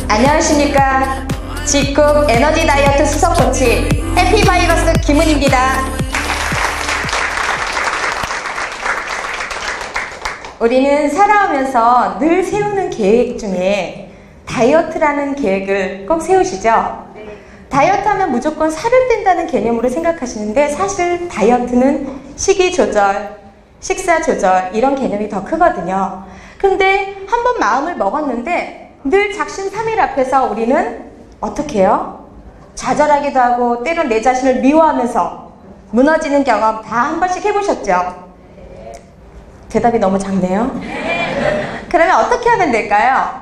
안녕하십니까. 직국 에너지 다이어트 수석 코치 해피바이러스 김은입니다. 우리는 살아오면서 늘 세우는 계획 중에 다이어트라는 계획을 꼭 세우시죠? 다이어트 하면 무조건 살을 뺀다는 개념으로 생각하시는데 사실 다이어트는 식이 조절, 식사 조절 이런 개념이 더 크거든요. 근데 한번 마음을 먹었는데 늘 작심삼일 앞에서 우리는 어떻게 해요? 좌절하기도 하고 때론 내 자신을 미워하면서 무너지는 경험 다 한 번씩 해보셨죠? 대답이 너무 작네요. 그러면 어떻게 하면 될까요?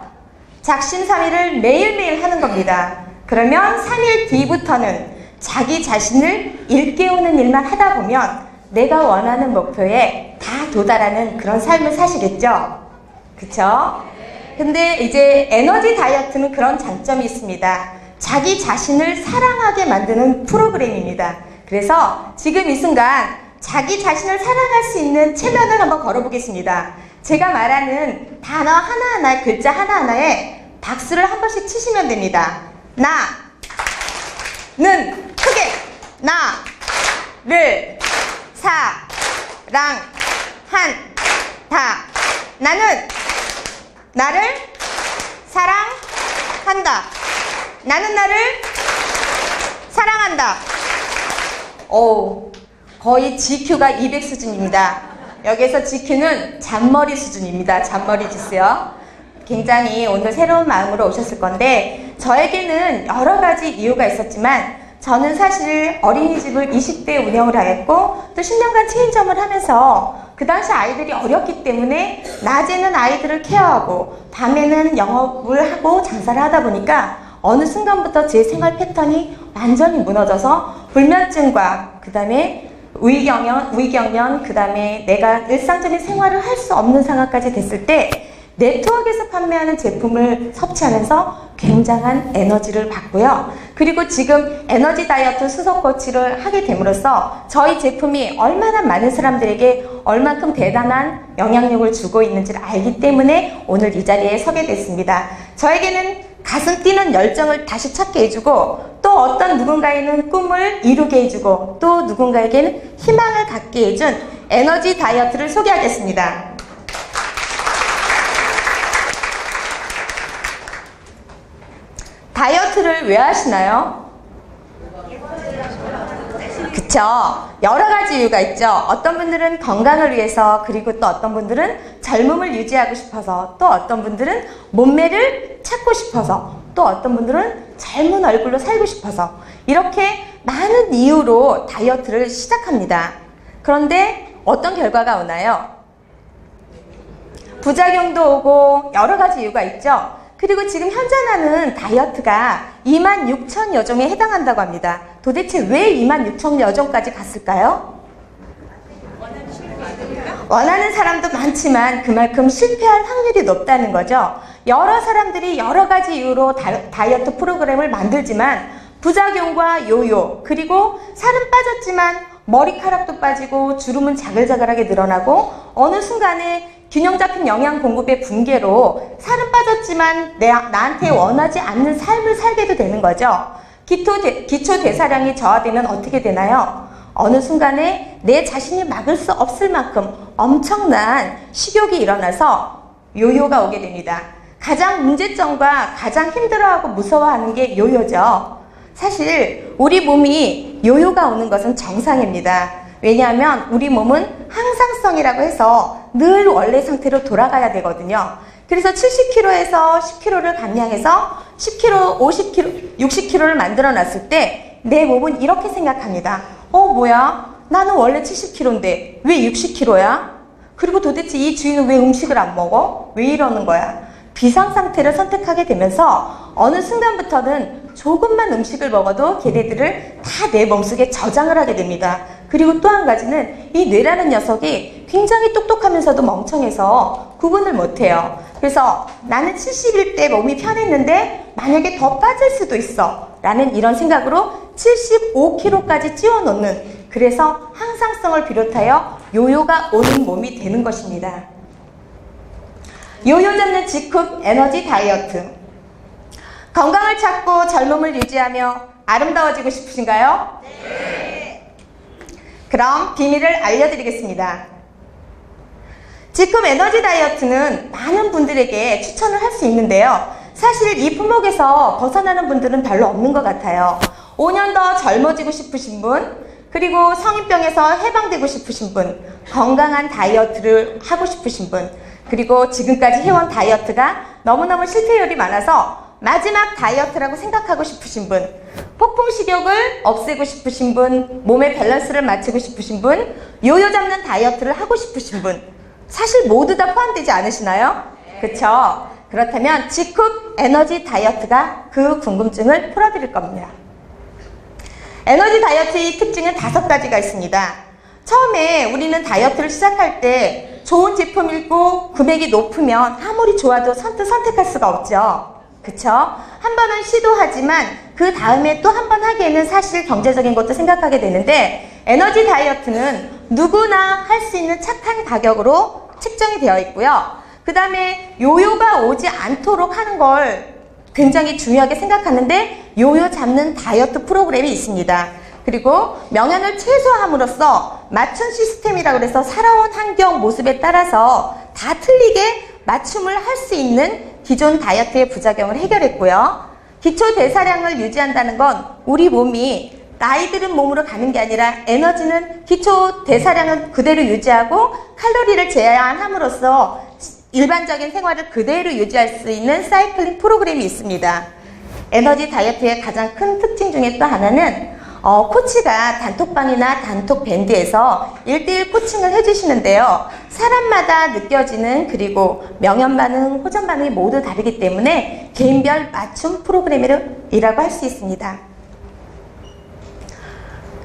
작심삼일을 매일매일 하는 겁니다. 그러면 3일 뒤부터는 자기 자신을 일깨우는 일만 하다 보면 내가 원하는 목표에 다 도달하는 그런 삶을 사시겠죠? 그쵸? 근데 이제 에너지 다이어트는 그런 장점이 있습니다. 자기 자신을 사랑하게 만드는 프로그램입니다. 그래서 지금 이 순간 자기 자신을 사랑할 수 있는 체면을 한번 걸어보겠습니다. 제가 말하는 단어 하나하나, 글자 하나하나에 박수를 한 번씩 치시면 됩니다. 나는 크게 나를 사랑한다. 나는 나를 사랑한다. 나는 나를 사랑한다. 오, 거의 GQ가 200 수준입니다. 여기서 GQ는 잔머리 수준입니다. 잔머리 지수요. 굉장히 오늘 새로운 마음으로 오셨을 건데 저에게는 여러 가지 이유가 있었지만 저는 사실 어린이집을 20대 운영을 하였고 또 10년간 체인점을 하면서 그 당시 아이들이 어렸기 때문에 낮에는 아이들을 케어하고 밤에는 영업을 하고 장사를 하다 보니까 어느 순간부터 제 생활 패턴이 완전히 무너져서 불면증과 그 다음에 위경련, 그 다음에 내가 일상적인 생활을 할 수 없는 상황까지 됐을 때 네트워크에서 판매하는 제품을 섭취하면서 굉장한 에너지를 받고요. 그리고 지금 에너지 다이어트 수석 코치를 하게 됨으로써 저희 제품이 얼마나 많은 사람들에게 얼만큼 대단한 영향력을 주고 있는지를 알기 때문에 오늘 이 자리에 서게 됐습니다. 저에게는 가슴 뛰는 열정을 다시 찾게 해주고 또 어떤 누군가에는 꿈을 이루게 해주고 또 누군가에게는 희망을 갖게 해준 에너지 다이어트를 소개하겠습니다. 다이어트를 왜 하시나요? 그쵸? 여러 가지 이유가 있죠. 어떤 분들은 건강을 위해서, 그리고 또 어떤 분들은 젊음을 유지하고 싶어서, 또 어떤 분들은 몸매를 찾고 싶어서, 또 어떤 분들은 젊은 얼굴로 살고 싶어서 이렇게 많은 이유로 다이어트를 시작합니다. 그런데 어떤 결과가 오나요? 부작용도 오고 여러 가지 이유가 있죠. 그리고 지금 현존하는 다이어트가 26,000여 종에 해당한다고 합니다. 도대체 왜 26,000여 종까지 갔을까요? 원하는 사람도 많지만 그만큼 실패할 확률이 높다는 거죠. 여러 사람들이 여러 가지 이유로 다이어트 프로그램을 만들지만 부작용과 요요, 그리고 살은 빠졌지만 머리카락도 빠지고 주름은 자글자글하게 늘어나고 어느 순간에 균형 잡힌 영양 공급의 붕괴로 살은 빠졌지만 나한테 원하지 않는 삶을 살게도 되는 거죠. 기초 대사량이 저하되면 어떻게 되나요? 어느 순간에 내 자신이 막을 수 없을 만큼 엄청난 식욕이 일어나서 요요가 오게 됩니다. 가장 문제점과 가장 힘들어하고 무서워하는 게 요요죠. 사실 우리 몸이 요요가 오는 것은 정상입니다. 왜냐하면 우리 몸은 항상성이라고 해서 늘 원래 상태로 돌아가야 되거든요. 그래서 70kg에서 10kg를 감량해서 10kg, 50kg, 60kg를 만들어 놨을 때 내 몸은 이렇게 생각합니다. 뭐야? 나는 원래 70kg인데 왜 60kg야? 그리고 도대체 이 주인은 왜 음식을 안 먹어? 왜 이러는 거야? 비상 상태를 선택하게 되면서 어느 순간부터는 조금만 음식을 먹어도 걔네들을 다 내 몸속에 저장을 하게 됩니다. 그리고 또 한 가지는 이 뇌라는 녀석이 굉장히 똑똑하면서도 멍청해서 구분을 못해요. 그래서 나는 70일 때 몸이 편했는데 만약에 더 빠질 수도 있어 라는 이런 생각으로 75kg까지 찌워놓는 그래서 항상성을 비롯하여 요요가 오는 몸이 되는 것입니다. 요요 잡는 직흡 에너지 다이어트. 건강을 찾고 젊음을 유지하며 아름다워지고 싶으신가요? 네. 그럼 비밀을 알려드리겠습니다. 직흡 에너지 다이어트는 많은 분들에게 추천을 할 수 있는데요. 사실 이 품목에서 벗어나는 분들은 별로 없는 것 같아요. 5년 더 젊어지고 싶으신 분, 그리고 성인병에서 해방되고 싶으신 분, 건강한 다이어트를 하고 싶으신 분, 그리고 지금까지 해온 다이어트가 너무너무 실패율이 많아서 마지막 다이어트라고 생각하고 싶으신 분, 폭풍 식욕을 없애고 싶으신 분, 몸의 밸런스를 맞추고 싶으신 분, 요요 잡는 다이어트를 하고 싶으신 분, 사실 모두 다 포함되지 않으시나요? 그쵸? 그렇다면 직흡 에너지 다이어트가 그 궁금증을 풀어드릴 겁니다. 에너지 다이어트의 특징은 5가지가 있습니다. 처음에 우리는 다이어트를 시작할 때 좋은 제품이고 금액이 높으면 아무리 좋아도 선택할 수가 없죠. 그쵸? 한 번은 시도하지만 그 다음에 또 한 번 하기에는 사실 경제적인 것도 생각하게 되는데, 에너지 다이어트는 누구나 할 수 있는 착한 가격으로 책정이 되어 있고요. 그 다음에 요요가 오지 않도록 하는 걸 굉장히 중요하게 생각하는데, 요요 잡는 다이어트 프로그램이 있습니다. 그리고 명현을 최소화함으로써 맞춤 시스템이라고 해서 살아온 환경 모습에 따라서 다 틀리게 맞춤을 할 수 있는 기존 다이어트의 부작용을 해결했고요. 기초 대사량을 유지한다는 건 우리 몸이 나이 들은 몸으로 가는 게 아니라 에너지는 기초 대사량은 그대로 유지하고 칼로리를 제한함으로써 일반적인 생활을 그대로 유지할 수 있는 사이클링 프로그램이 있습니다. 에너지 다이어트의 가장 큰 특징 중에 또 하나는 코치가 단톡방이나 단톡 밴드에서 1:1 코칭을 해주시는데요. 사람마다 느껴지는, 그리고 명현 반응, 호전 반응이 모두 다르기 때문에 개인별 맞춤 프로그램이라고 할 수 있습니다.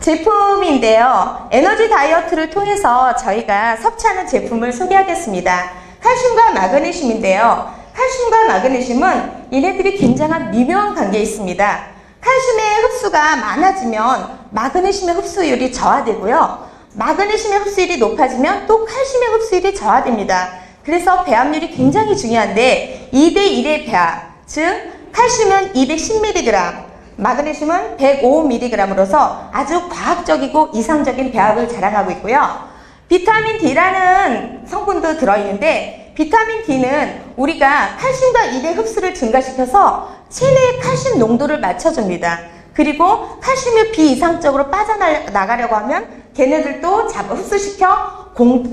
제품인데요. 에너지 다이어트를 통해서 저희가 섭취하는 제품을 소개하겠습니다. 칼슘과 마그네슘인데요. 칼슘과 마그네슘은 얘네들이 굉장한 미묘한 관계에 있습니다. 칼슘의 흡수가 많아지면 마그네슘의 흡수율이 저하되고요. 마그네슘의 흡수율이 높아지면 또 칼슘의 흡수율이 저하됩니다. 그래서 배합률이 굉장히 중요한데 2:1의 배합, 즉 칼슘은 210mg, 마그네슘은 105mg으로서 아주 과학적이고 이상적인 배합을 자랑하고 있고요. 비타민 D라는 성분도 들어있는데, 비타민 D는 우리가 칼슘과 이대 흡수를 증가시켜서 체내의 칼슘 농도를 맞춰줍니다. 그리고 칼슘이 비이상적으로 빠져나가려고 하면 걔네들도 흡수시켜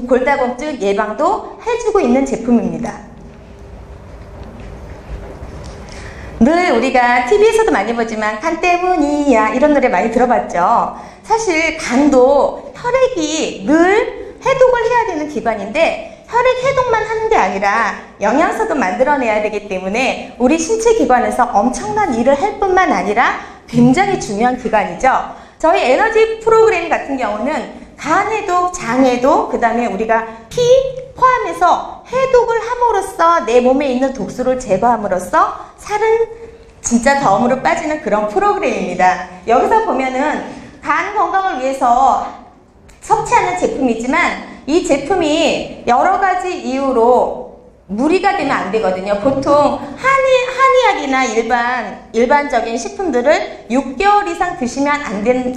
골다공증 예방도 해주고 있는 제품입니다. 늘 우리가 TV에서도 많이 보지만 간 때문이야 이런 노래 많이 들어봤죠. 사실 간도 혈액이 늘 해독을 해야 되는 기관인데, 혈액 해독만 하는 게 아니라 영양소도 만들어내야 되기 때문에 우리 신체 기관에서 엄청난 일을 할 뿐만 아니라 굉장히 중요한 기관이죠. 저희 에너지 프로그램 같은 경우는 간 해독, 장 해독, 그 다음에 우리가 피 포함해서 해독을 함으로써 내 몸에 있는 독소를 제거함으로써 살은 진짜 덤으로 빠지는 그런 프로그램입니다. 여기서 보면은 간 건강을 위해서 섭취하는 제품이지만 이 제품이 여러 가지 이유로 무리가 되면 안 되거든요. 보통 한의학이나 일반적인 식품들을 6개월 이상 드시면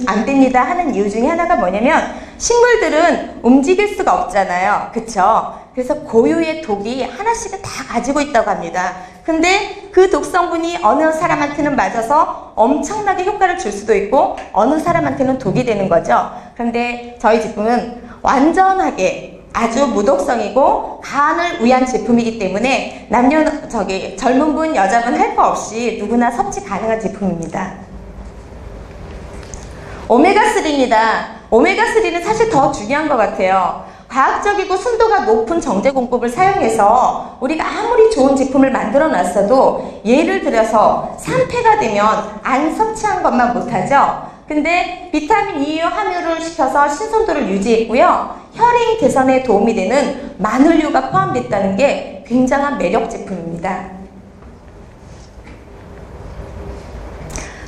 안 됩니다 하는 이유 중에 하나가 뭐냐면, 식물들은 움직일 수가 없잖아요. 그쵸? 그래서 고유의 독이 하나씩은 다 가지고 있다고 합니다. 근데 그 독성분이 어느 사람한테는 맞아서 엄청나게 효과를 줄 수도 있고 어느 사람한테는 독이 되는 거죠. 그런데 저희 제품은 완전하게 아주 무독성이고 간을 위한 제품이기 때문에 젊은 분, 여자분 할 거 없이 누구나 섭취 가능한 제품입니다. 오메가3입니다. 오메가3는 사실 더 중요한 것 같아요. 과학적이고 순도가 높은 정제 공법을 사용해서 우리가 아무리 좋은 제품을 만들어 놨어도 예를 들어서 산패가 되면 안 섭취한 것만 못하죠. 근데 비타민 E 함유를 시켜서 신선도를 유지했고요. 혈행 개선에 도움이 되는 마늘류가 포함됐다는 게 굉장한 매력 제품입니다.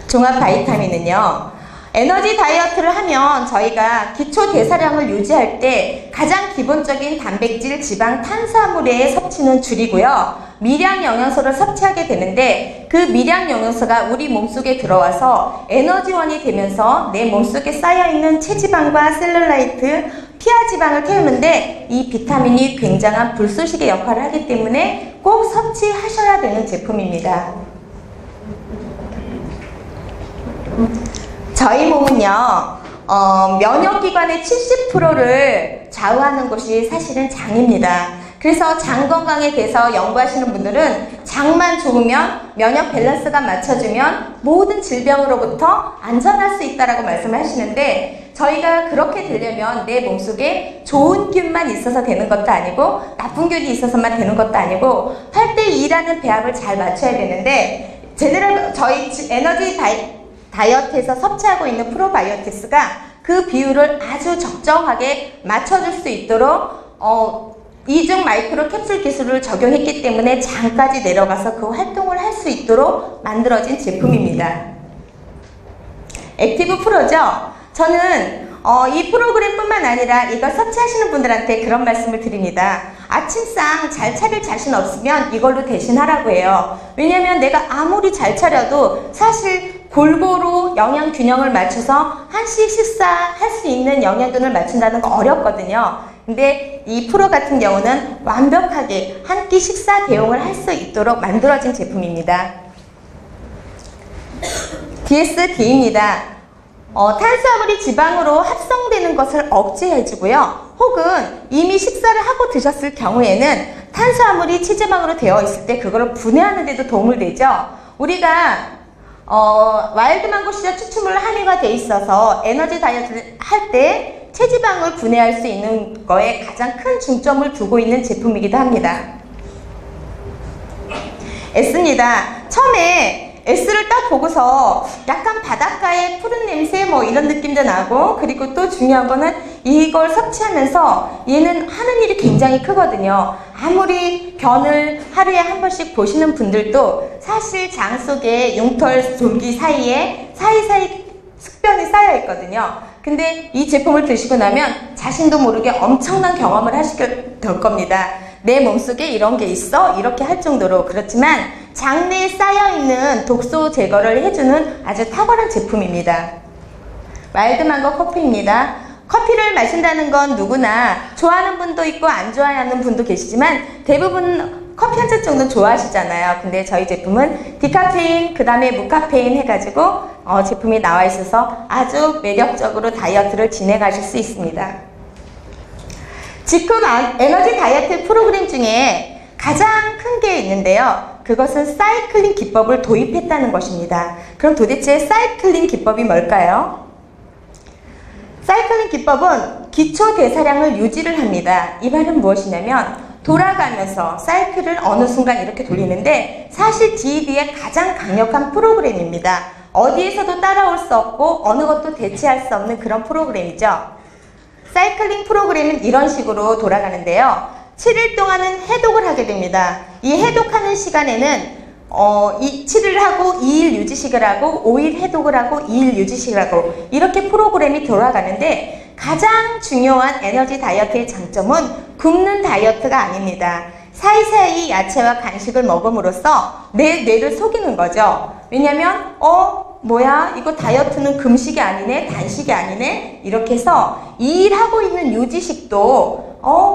종합 바이타민은요, 에너지 다이어트를 하면 저희가 기초 대사량을 유지할 때 가장 기본적인 단백질, 지방, 탄수화물의 섭취는 줄이고요. 미량 영양소를 섭취하게 되는데 그 미량 영양소가 우리 몸속에 들어와서 에너지원이 되면서 내 몸속에 쌓여있는 체지방과 셀룰라이트, 피하지방을 태우는데 이 비타민이 굉장한 불쏘시개 역할을 하기 때문에 꼭 섭취하셔야 되는 제품입니다. 저희 몸은요, 면역기관의 70%를 좌우하는 것이 사실은 장입니다. 그래서 장 건강에 대해서 연구하시는 분들은 장만 좋으면 면역 밸런스가 맞춰주면 모든 질병으로부터 안전할 수 있다라고 말씀을 하시는데 저희가 그렇게 되려면 내 몸속에 좋은 균만 있어서 되는 것도 아니고 나쁜 균이 있어서만 되는 것도 아니고 8대2라는 배합을 잘 맞춰야 되는데 제대로 저희 에너지 다이어트에서 섭취하고 있는 프로바이오틱스가 그 비율을 아주 적정하게 맞춰줄 수 있도록 이중 마이크로 캡슐 기술을 적용했기 때문에 장까지 내려가서 그 활동을 할 수 있도록 만들어진 제품입니다. 액티브 프로죠. 저는 이 프로그램뿐만 아니라 이걸 섭취하시는 분들한테 그런 말씀을 드립니다. 아침상 잘 차릴 자신 없으면 이걸로 대신하라고 해요. 왜냐면 내가 아무리 잘 차려도 사실 골고루 영양 균형을 맞춰서 한식 식사할 수 있는 영양균을 맞춘다는 거 어렵거든요. 근데 이 프로 같은 경우는 완벽하게 한 끼 식사 대용을 할 수 있도록 만들어진 제품입니다. DSD입니다. 탄수화물이 지방으로 합성되는 것을 억제해주고요. 혹은 이미 식사를 하고 드셨을 경우에는 탄수화물이 체지방으로 되어 있을 때 그거를 분해하는 데도 도움을 되죠. 우리가 와일드망고 시절 추출물 함유가 돼 있어서 에너지 다이어트를 할 때 체지방을 분해할 수 있는 거에 가장 큰 중점을 두고 있는 제품이기도 합니다. S입니다. 처음에 S를 딱 보고서 약간 바닷가의 푸른 냄새 뭐 이런 느낌도 나고 그리고 또 중요한 거는 이걸 섭취하면서 얘는 하는 일이 굉장히 크거든요. 아무리 변을 하루에 한 번씩 보시는 분들도 사실 장 속에 융털 돌기 사이에 사이사이 숙변이 쌓여 있거든요. 근데 이 제품을 드시고 나면 자신도 모르게 엄청난 경험을 하시게 될 겁니다. 내 몸속에 이런 게 있어? 이렇게 할 정도로. 그렇지만 장내에 쌓여있는 독소 제거를 해주는 아주 탁월한 제품입니다. 와일드망고 커피입니다. 커피를 마신다는 건 누구나 좋아하는 분도 있고 안 좋아하는 분도 계시지만 대부분 커피 한 잔 정도는 좋아하시잖아요. 근데 저희 제품은 디카페인, 그 다음에 무카페인 해가지고 제품이 나와 있어서 아주 매력적으로 다이어트를 진행하실 수 있습니다. 지금 에너지 다이어트 프로그램 중에 가장 큰 게 있는데요. 그것은 사이클링 기법을 도입했다는 것입니다. 그럼 도대체 사이클링 기법이 뭘까요? 사이클링 기법은 기초 대사량을 유지를 합니다. 이 말은 무엇이냐면 돌아가면서 사이클을 어느 순간 이렇게 돌리는데 사실 GED의 가장 강력한 프로그램입니다. 어디에서도 따라올 수 없고 어느 것도 대체할 수 없는 그런 프로그램이죠. 사이클링 프로그램은 이런 식으로 돌아가는데요. 7일 동안은 해독을 하게 됩니다. 이 해독하는 시간에는 7일 하고 2일 유지식을 하고 5일 해독을 하고 2일 유지식을 하고 이렇게 프로그램이 돌아가는데 가장 중요한 에너지 다이어트의 장점은 굶는 다이어트가 아닙니다. 사이사이 야채와 간식을 먹음으로써 내 뇌를 속이는 거죠. 왜냐면 뭐야 이거 다이어트는 금식이 아니네 단식이 아니네 이렇게 해서 2일 하고 있는 유지식도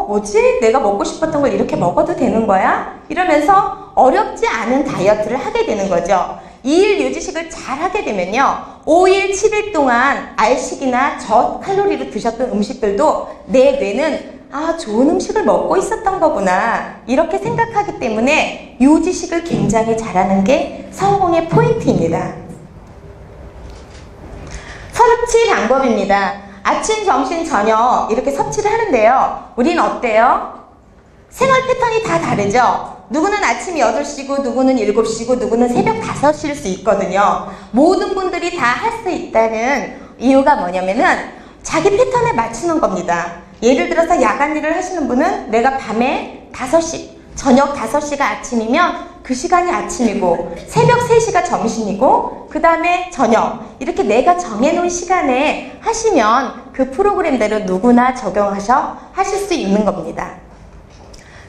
뭐지? 내가 먹고 싶었던 걸 이렇게 먹어도 되는 거야? 이러면서 어렵지 않은 다이어트를 하게 되는 거죠. 2일 유지식을 잘 하게 되면요. 5일, 7일 동안 알식이나 저칼로리로 드셨던 음식들도 내 뇌는 좋은 음식을 먹고 있었던 거구나 이렇게 생각하기 때문에 유지식을 굉장히 잘하는 게 성공의 포인트입니다. 섭취 방법입니다. 아침, 점심, 저녁 이렇게 섭취를 하는데요. 우린 어때요? 생활 패턴이 다 다르죠? 누구는 아침 8시고 누구는 7시고 누구는 새벽 5시일 수 있거든요. 모든 분들이 다 할 수 있다는 이유가 뭐냐면은 자기 패턴에 맞추는 겁니다. 예를 들어서 야간 일을 하시는 분은 내가 밤에 5시 저녁 5시가 아침이면 그 시간이 아침이고 새벽 3시가 점심이고 그 다음에 저녁 이렇게 내가 정해놓은 시간에 하시면 그 프로그램대로 누구나 하실 수 있는 겁니다.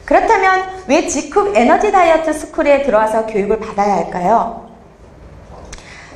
그렇다면 왜 G컵 에너지 다이어트 스쿨에 들어와서 교육을 받아야 할까요?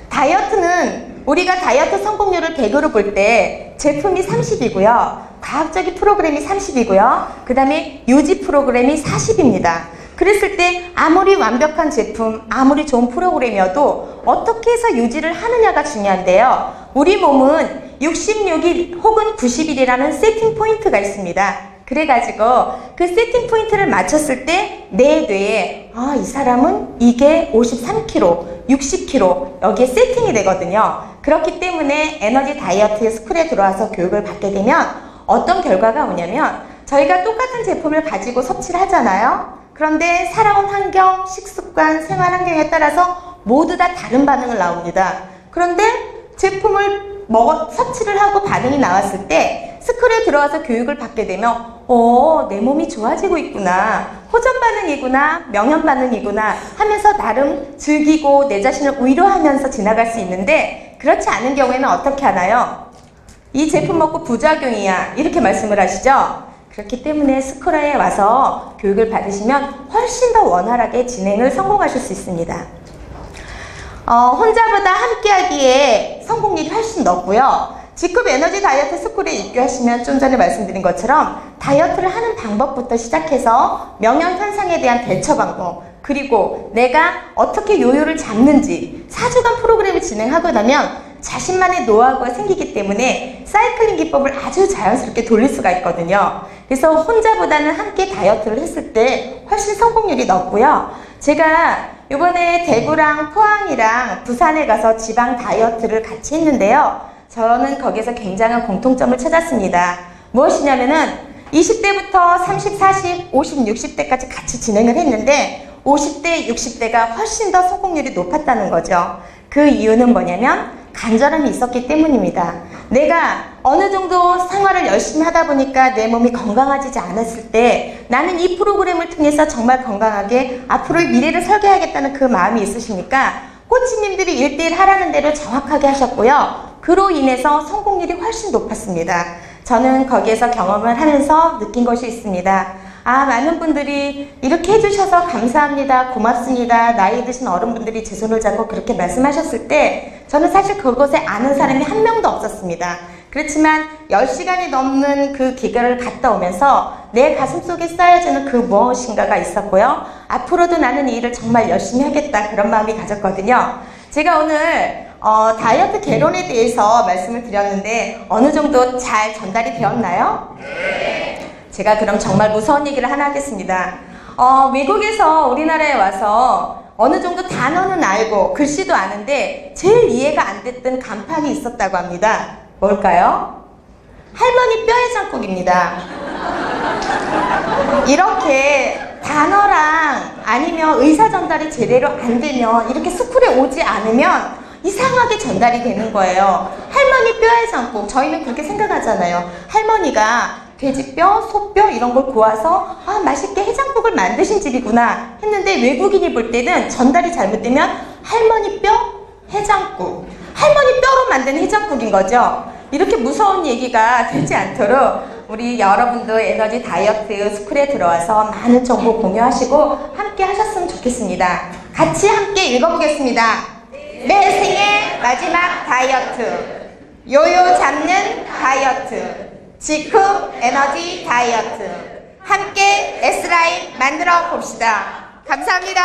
다이어트는 우리가 다이어트 성공률을 100으로 볼 때 제품이 30이고요. 과학적인 프로그램이 30이고요. 그 다음에 유지 프로그램이 40입니다. 그랬을 때 아무리 완벽한 제품, 아무리 좋은 프로그램이어도 어떻게 해서 유지를 하느냐가 중요한데요. 우리 몸은 66일 혹은 90일이라는 세팅 포인트가 있습니다. 그래가지고 그 세팅 포인트를 맞췄을 때 내 뇌에 이 사람은 이게 53kg, 60kg 여기에 세팅이 되거든요. 그렇기 때문에 에너지 다이어트 스쿨에 들어와서 교육을 받게 되면 어떤 결과가 오냐면 저희가 똑같은 제품을 가지고 섭취를 하잖아요. 그런데 살아온 환경, 식습관, 생활 환경에 따라서 모두 다 다른 반응을 나옵니다. 그런데 제품을 섭취를 하고 반응이 나왔을 때 스쿨에 들어와서 교육을 받게 되면 내 몸이 좋아지고 있구나, 호전 반응이구나, 명현 반응이구나 하면서 나름 즐기고 내 자신을 위로하면서 지나갈 수 있는데, 그렇지 않은 경우에는 어떻게 하나요? 이 제품 먹고 부작용이야 이렇게 말씀을 하시죠. 그렇기 때문에 스쿨에 와서 교육을 받으시면 훨씬 더 원활하게 진행을 성공하실 수 있습니다. 혼자보다 함께하기에 성공률이 훨씬 높고요. G컵 에너지 다이어트 스쿨에 입교하시면 좀 전에 말씀드린 것처럼 다이어트를 하는 방법부터 시작해서 명현 현상에 대한 대처 방법, 그리고 내가 어떻게 요요를 잡는지 4주간 프로그램을 진행하고 나면 자신만의 노하우가 생기기 때문에 사이클링 기법을 아주 자연스럽게 돌릴 수가 있거든요. 그래서 혼자보다는 함께 다이어트를 했을 때 훨씬 성공률이 높고요. 제가 이번에 대구랑 포항이랑 부산에 가서 지방 다이어트를 같이 했는데요. 저는 거기서 굉장한 공통점을 찾았습니다. 무엇이냐면은 20대부터 30, 40, 50, 60대까지 같이 진행을 했는데 50대, 60대가 훨씬 더 성공률이 높았다는 거죠. 그 이유는 뭐냐면 간절함이 있었기 때문입니다. 내가 어느 정도 생활을 열심히 하다 보니까 내 몸이 건강해지지 않았을 때 나는 이 프로그램을 통해서 정말 건강하게 앞으로의 미래를 설계하겠다는 그 마음이 있으십니까? 코치님들이 1대1 하라는 대로 정확하게 하셨고요. 그로 인해서 성공률이 훨씬 높았습니다. 저는 거기에서 경험을 하면서 느낀 것이 있습니다. 많은 분들이 이렇게 해주셔서 감사합니다, 고맙습니다, 나이 드신 어른분들이 제 손을 잡고 그렇게 말씀하셨을 때 저는 사실 그곳에 아는 사람이 한 명도 없었습니다. 그렇지만 10시간이 넘는 그 기간을 갔다 오면서 내 가슴속에 쌓여지는 그 무엇인가가 있었고요. 앞으로도 나는 이 일을 정말 열심히 하겠다, 그런 마음이 가졌거든요. 제가 오늘 다이어트 개론에 대해서 말씀을 드렸는데 어느 정도 잘 전달이 되었나요? 네. 제가 그럼 정말 무서운 얘기를 하나 하겠습니다. 외국에서 우리나라에 와서 어느 정도 단어는 알고 글씨도 아는데 제일 이해가 안 됐던 간판이 있었다고 합니다. 뭘까요? 할머니 뼈해장국입니다. 이렇게 단어랑 아니면 의사 전달이 제대로 안 되면 이렇게 스쿨에 오지 않으면 이상하게 전달이 되는 거예요. 할머니 뼈해장국, 저희는 그렇게 생각하잖아요. 할머니가 돼지뼈, 소뼈 이런 걸 구워서 맛있게 해장국을 만드신 집이구나 했는데 외국인이 볼 때는 전달이 잘못되면 할머니 뼈 해장국, 할머니 뼈로 만든 해장국인 거죠. 이렇게 무서운 얘기가 되지 않도록 우리 여러분도 에너지 다이어트 스쿨에 들어와서 많은 정보 공유하시고 함께 하셨으면 좋겠습니다. 같이 함께 읽어보겠습니다. 내 생의 마지막 다이어트, 요요 잡는 다이어트, G컵 에너지 다이어트, 함께 S라인 만들어 봅시다. 감사합니다.